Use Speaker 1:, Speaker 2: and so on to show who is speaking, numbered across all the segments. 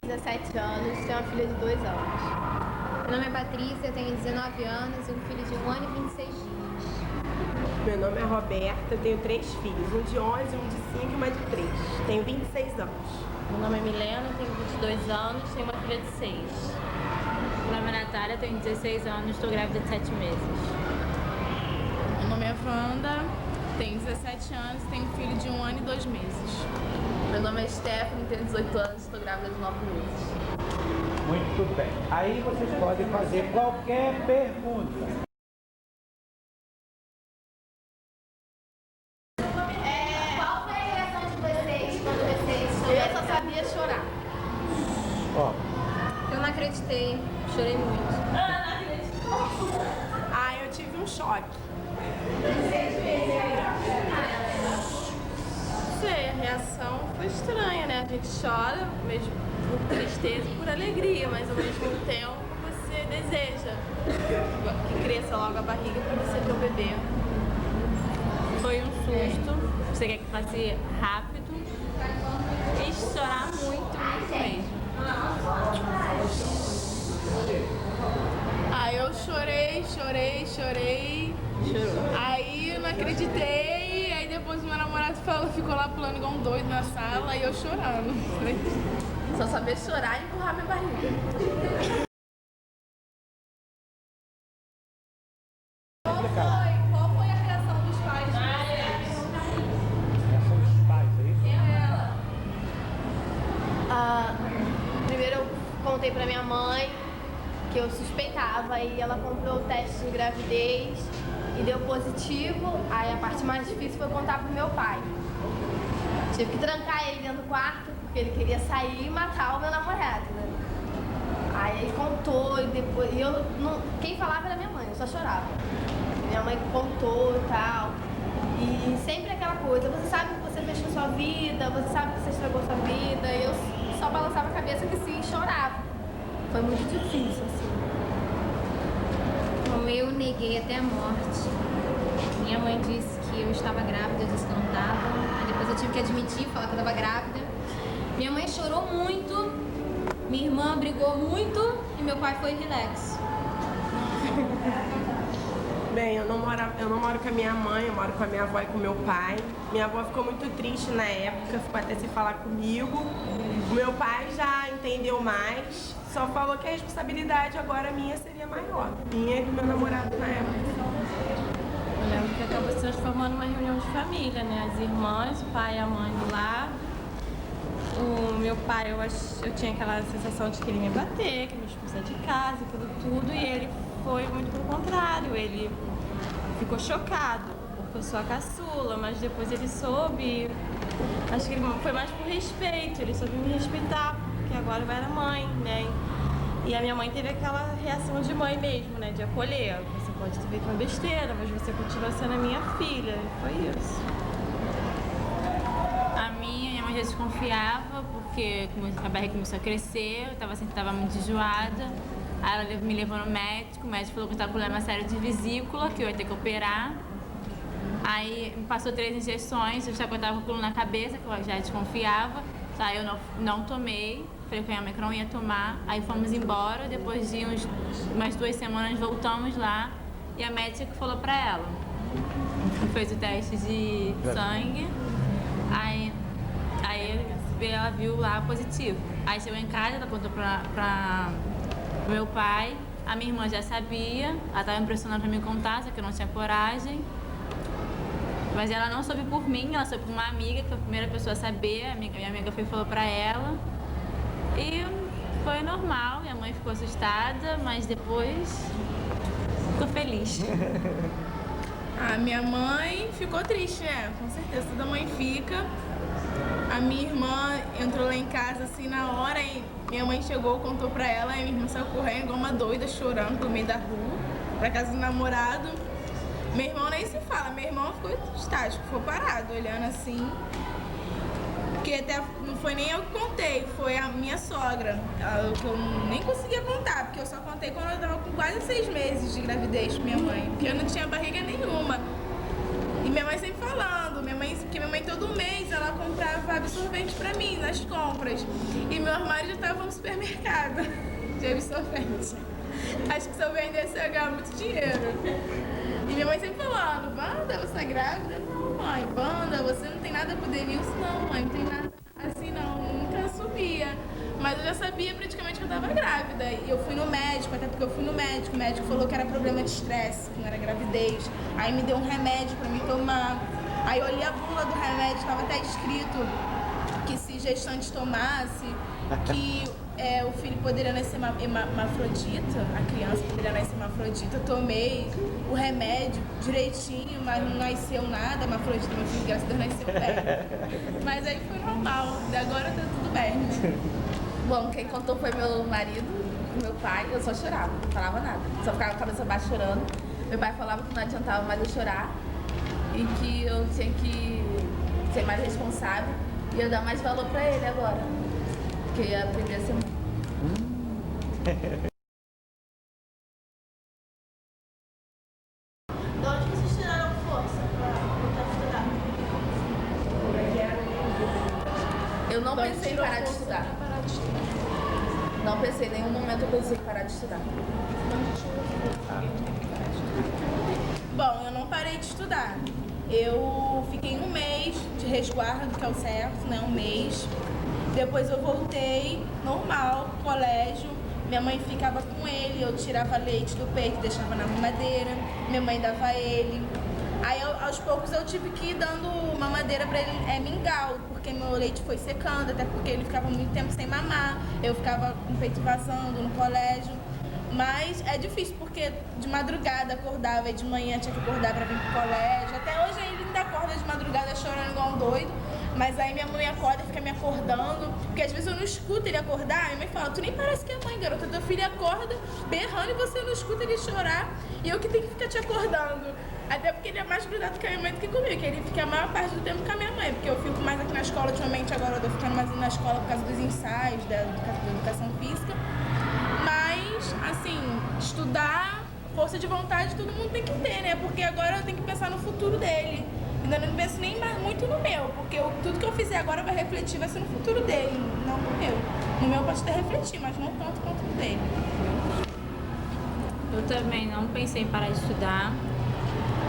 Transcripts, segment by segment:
Speaker 1: 17 anos, tenho uma filha de 2 anos.
Speaker 2: Meu nome é Patrícia, eu tenho 19 anos e um filho de 1 ano e 26 dias.
Speaker 3: Meu nome é Roberta, tenho 3 filhos, um de 11, um de 5 e uma de 3. Tenho 26 anos.
Speaker 4: Meu nome é Milena, tenho 22 anos, tenho uma filha de 6. Meu nome é Natália, tenho 16 anos, estou grávida de 7 meses.
Speaker 5: Meu nome é Wanda, tenho 17 anos, tenho um filho de 1 ano e 2 meses.
Speaker 6: Meu nome é Stephanie, tenho 18 anos, estou grávida de 9 meses.
Speaker 7: Muito bem. Aí vocês podem fazer qualquer pergunta.
Speaker 1: Qual foi a reação de vocês quando vocês... Eu só sabia chorar.
Speaker 7: Ó,
Speaker 2: Eu não acreditei, chorei muito.
Speaker 3: Eu tive um choque.
Speaker 6: Não sei, a reação foi estranha, né? A gente chora, mesmo por tristeza e por alegria, mas ao mesmo tempo você deseja que cresça logo a barriga para você ter o bebê.
Speaker 4: Foi um susto, você quer que passe rápido e chorar muito, muito mesmo.
Speaker 5: Eu chorei.
Speaker 4: Chorou.
Speaker 5: Aí eu não acreditei, aí depois o meu namorado ficou lá pulando igual um doido na sala e eu chorando.
Speaker 6: Só saber chorar e empurrar minha barriga. Qual foi a reação dos pais de vocês?
Speaker 7: essa são os pais, é isso?
Speaker 1: Primeiro eu contei pra minha mãe que eu suspeitava e ela comprou o teste de gravidez e deu positivo. Aí a parte mais difícil foi contar pro meu pai. Tive que trancar ele dentro do quarto porque ele queria sair e matar o meu namorado, né? Aí ele contou e depois... E eu não, quem falava era minha mãe, eu só chorava. Minha mãe contou e tal. E sempre aquela coisa, você sabe que você fechou sua vida, você sabe que você estragou sua vida. E eu só balançava a cabeça que sim e chorava. Foi muito difícil, assim.
Speaker 2: Bom, eu neguei até a morte. Minha mãe disse que eu estava grávida, eu disse que não estava. Aí depois eu tive que admitir, falar que eu estava grávida. Minha mãe chorou muito, minha irmã brigou muito e meu pai foi relax.
Speaker 3: Bem, eu não moro com a minha mãe, eu moro com a minha avó e com o meu pai. Minha avó ficou muito triste na época, ficou até sem falar comigo. O meu pai já entendeu mais, só falou que a responsabilidade agora minha seria maior. Minha e do meu namorado na época.
Speaker 4: Eu lembro que acabou se transformando numa reunião de família, né? As irmãs, o pai e a mãe do lar. O meu pai, eu tinha aquela sensação de que ele me ia bater, que me expulsar de casa, tudo, e ele foi muito pelo contrário, ele ficou chocado, porque eu sou a caçula, mas depois ele soube, acho que ele foi mais por respeito, ele soube me respeitar, porque agora eu era mãe, né? E a minha mãe teve aquela reação de mãe mesmo, né? De acolher. Você pode ter feito uma besteira, mas você continua sendo a minha filha. Foi isso. Minha mãe já desconfiava, porque a barriga começou a crescer, eu estava muito enjoada. Aí ela me levou no médico, o médico falou que eu estava com problema sério de vesícula, que eu ia ter que operar. Aí me passou 3 injeções, eu já estava com aquilo na cabeça, que eu já desconfiava. Aí eu não tomei, falei com a minha mãe que não ia tomar. Aí fomos embora, depois de umas 2 semanas voltamos lá e a médica falou pra ela. Fez o teste de sangue, aí ela viu lá positivo. Aí chegou em casa, ela contou pra meu pai, a minha irmã já sabia, ela estava impressionando pra me contar, só que eu não tinha coragem. Mas ela não soube por mim, ela soube por uma amiga, que foi a primeira pessoa a saber, minha amiga foi e falou pra ela. E foi normal, minha mãe ficou assustada, mas depois ficou feliz.
Speaker 5: Minha mãe ficou triste, né? Com certeza, toda mãe fica. A minha irmã entrou lá em casa assim na hora e minha mãe chegou, contou pra ela, e minha irmã saiu correndo igual uma doida, chorando pelo meio da rua, pra casa do namorado. Meu irmão nem se fala, meu irmão ficou estático, ficou parado, olhando assim. Porque até não foi nem eu que contei, foi a minha sogra. Que eu nem conseguia contar, porque eu só contei quando eu tava com quase 6 meses de gravidez com minha mãe, porque eu não tinha barriga nenhuma. E minha mãe sempre falando, Porque minha mãe todo mês ela comprava absorvente pra mim nas compras. E meu armário já tava no supermercado de absorvente. Acho que se eu vendesse eu ia ganhar muito dinheiro. E minha mãe sempre falando, Wanda, você é grávida? Não, mãe, Wanda, você não tem nada pro Denilson? Não, mãe, não tem nada assim não, nunca subia. Mas eu já sabia praticamente que eu tava grávida. E eu fui no médico, até porque eu fui no médico. O médico falou que era problema de estresse, que não era gravidez. Aí me deu um remédio pra mim tomar. Aí eu olhei a bula do remédio, tava até escrito que se gestante tomasse, que o filho poderia nascer hermafrodita, a criança poderia nascer hermafrodita. Eu tomei o remédio direitinho, mas não nasceu nada, hermafrodita, meu filho, graças a Deus, nasceu bem. Mas aí foi normal, agora tá tudo bem.
Speaker 6: Bom, quem contou foi meu marido, meu pai. Eu só chorava, não falava nada. Só ficava com a cabeça baixa chorando. Meu pai falava que não adiantava mais eu chorar e que eu tinha que ser mais responsável e eu dar mais valor pra ele agora. Porque eu ia aprender a ser mãe.
Speaker 1: De onde vocês tiraram força pra voltar a estudar?
Speaker 6: Eu não pensei em parar de estudar. Não pensei, em nenhum momento eu pensei em parar de estudar.
Speaker 5: Bom, eu não parei de estudar. Eu fiquei um mês de resguardo, que é o certo, né? Um mês. Depois eu voltei, normal, colégio. Minha mãe ficava com ele, eu tirava leite do peito, deixava na mamadeira. Minha mãe dava a ele. Aí, aos poucos, eu tive que ir dando mamadeira pra ele, mingau, porque meu leite foi secando, até porque ele ficava muito tempo sem mamar. Eu ficava com o peito vazando no colégio. Mas é difícil, porque de madrugada acordava e de manhã tinha que acordar pra vir pro colégio. Até hoje ele ainda acorda de madrugada chorando igual um doido. Mas aí minha mãe acorda e fica me acordando. Porque às vezes eu não escuto ele acordar. Minha mãe fala, tu nem parece que é mãe, garota. Teu filho acorda berrando e você não escuta ele chorar. E eu que tenho que ficar te acordando. Até porque ele é mais grudado com a minha mãe do que comigo. Que ele fica a maior parte do tempo com a minha mãe. Porque eu fico mais aqui na escola ultimamente. Agora eu tô ficando mais na escola por causa dos ensaios, da educação física. Mas, assim, estudar, força de vontade, todo mundo tem que ter, né? Porque agora eu tenho que pensar no futuro dele. Ainda não penso nem muito no meu, porque tudo que eu fizer agora vai refletir, vai ser no futuro dele, não no meu. No meu pode até refletir, mas não tanto quanto no dele.
Speaker 4: Eu também não pensei em parar de estudar.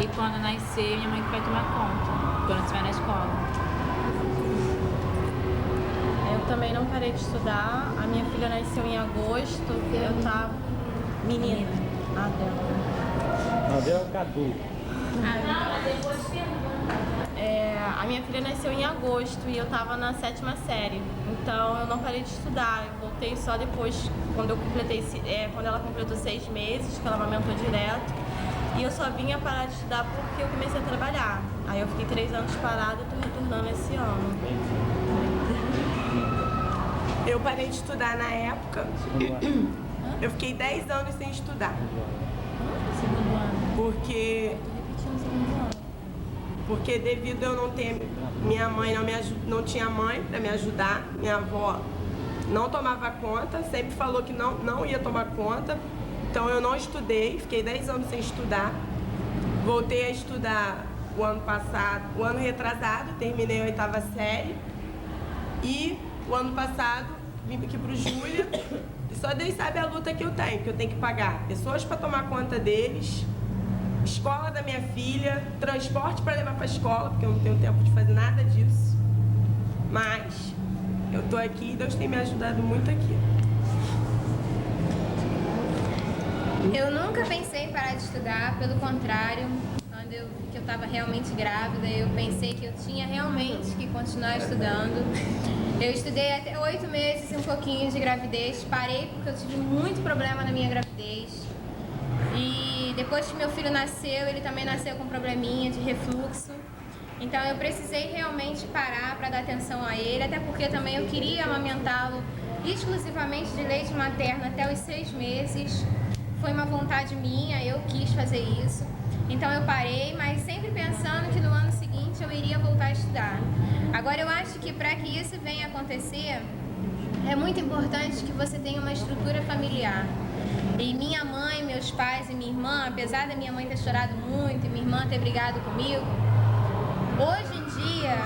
Speaker 4: E quando nascer, minha mãe que vai tomar conta, quando eu estiver na escola.
Speaker 8: Eu também não parei de estudar. A minha filha nasceu em agosto. Eu tava... Menina.
Speaker 7: Adel Cadu.
Speaker 8: A minha filha nasceu em agosto e eu tava na 7ª série. Então eu não parei de estudar. Eu voltei só depois, quando ela completou 6 meses, que ela amamentou direto. E eu só vinha parar de estudar porque eu comecei a trabalhar. Aí eu fiquei 3 anos parada e tô retornando esse ano.
Speaker 3: Eu parei de estudar na época. Eu fiquei 10 anos sem estudar. Porque devido a eu não ter minha mãe, não tinha mãe para me ajudar, minha avó não tomava conta, sempre falou que não ia tomar conta. Então eu não estudei, fiquei 10 anos sem estudar. Voltei a estudar o ano passado, o ano retrasado, terminei a 8ª série. E o ano passado vim aqui pro Júlia. E só Deus sabe a luta que eu tenho que pagar pessoas para tomar conta deles, escola da minha filha, transporte para levar para a escola, porque eu não tenho tempo de fazer nada disso. Mas eu tô aqui e Deus tem me ajudado muito aqui.
Speaker 2: Eu nunca pensei em parar de estudar, pelo contrário, quando eu vi que eu estava realmente grávida, eu pensei que eu tinha realmente que continuar estudando. Eu estudei até 8 meses e um pouquinho de gravidez, parei porque eu tive muito problema na minha gravidez. E depois que meu filho nasceu, ele também nasceu com probleminha de refluxo. Então eu precisei realmente parar para dar atenção a ele, até porque também eu queria amamentá-lo exclusivamente de leite materno até os 6 meses. Foi uma vontade minha, eu quis fazer isso. Então eu parei, mas sempre pensando que no ano seguinte eu iria voltar a estudar. Agora eu acho que para que isso venha a acontecer, é muito importante que você tenha uma estrutura familiar. E minha mãe, meus pais e minha irmã, apesar da minha mãe ter chorado muito e minha irmã ter brigado comigo, hoje em dia,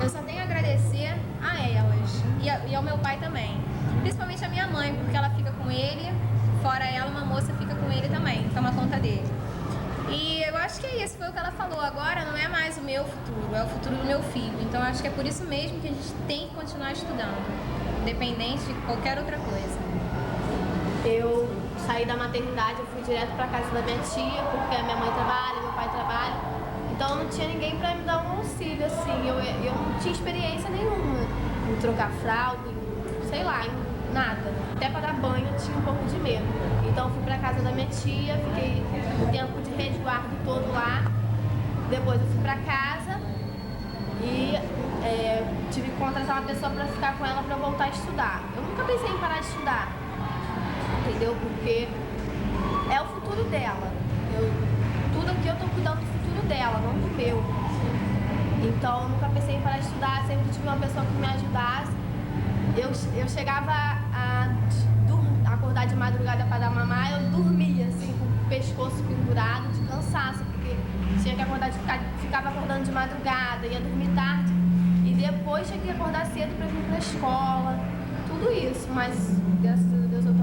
Speaker 2: eu só tenho a agradecer a elas e ao meu pai também. Principalmente a minha mãe, porque ela fica com ele, fora ela, uma moça fica com ele também, toma conta dele. E eu acho que é isso, foi o que ela falou. Agora não é mais o meu futuro, é o futuro do meu filho. Então eu acho que é por isso mesmo que a gente tem que continuar estudando, independente de qualquer outra coisa.
Speaker 1: Eu saí da maternidade, eu fui direto pra casa da minha tia, porque a minha mãe trabalha, meu pai trabalha. Então não tinha ninguém pra me dar um auxílio, assim. Eu não tinha experiência nenhuma em trocar fralda, em, sei lá, em nada. Até para dar banho eu tinha um pouco de medo. Então eu fui pra casa da minha tia, fiquei um tempo de resguardo todo lá. Depois eu fui pra casa e tive que contratar uma pessoa pra ficar com ela pra voltar a estudar. Eu nunca pensei em parar de estudar, entendeu? Porque é o futuro dela. Tudo aqui eu tô cuidando do futuro dela, não do meu. Então eu nunca pensei em parar de estudar, sempre tive uma pessoa que me ajudasse. Eu chegava a acordar de madrugada para dar mamar, eu dormia assim, com o pescoço pendurado, de cansaço, porque tinha que acordar, ficava acordando de madrugada, ia dormir tarde. E depois tinha que acordar cedo para vir para a escola, tudo isso. Mas graças a Deus eu tô